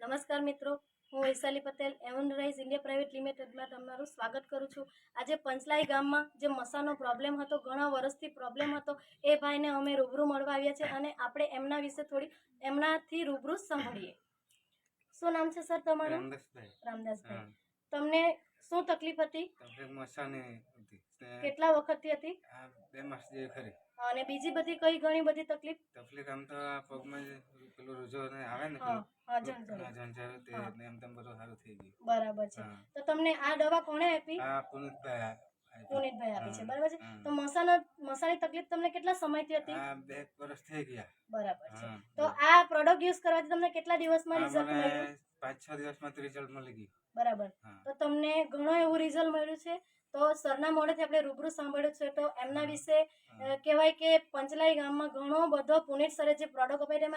નમસ્કાર મિત્રો, હું વૈશાલી પટેલ એવનરાઇઝ ઇન્ડિયા પ્રાઇવેટ લિમિટેડમાં તમારું સ્વાગત કરું છું. આજે પંચલાઈ ગામમાં જે મસાનો પ્રોબ્લેમ હતો, ઘણા વર્ષથી પ્રોબ્લેમ હતો, એ ભાઈને અમે રૂબરૂ મળવા આવ્યા છે અને આપણે એમના વિશે થોડી એમનાથી રૂબરૂ સાંભળીએ. શું નામ છે સર તમારું? રામદાસભાઈ. તમને શું તકલીફ હતી? મસાની હતી. કેટલા વખતથી હતી? 2 માસ જેવી ખરી. અને બીજી બધી કઈ ઘણી બધી તકલીફ? આમ તો પગમાં પેલું રૂજો આવે ને ઝંઝર તે એમ તેમ બધું સારું થઈ ગયું. બરાબર છે. તો તમને આ દવા કોણે આપી? પુનિતભાઈ આપી છે. બરાબર છે. તો મસાની તકલીફ તમને કેટલા સમયથી હતી? 2 વર્ષ થઈ ગયા. બરાબર છે. તો આ પ્રોડક્ટ યુઝ કરવાથી તમને કેટલા દિવસમાં રિઝલ્ટ મળ્યું? 5-6 દિવસમાં રિઝલ્ટ મળી ગયું. બરાબર. તો તમને ઘણું એવું રિઝલ્ટ મળ્યું છે. તો સરના મોઢેથી આપણે રૂબરૂ સાંભળ્યું છે. તો એમના વિશે કહેવાય કે પંચલાઈ ગામમાં ઘણો બધો પુનિત સરે જે પ્રોડક્ટ અપાય તેમાં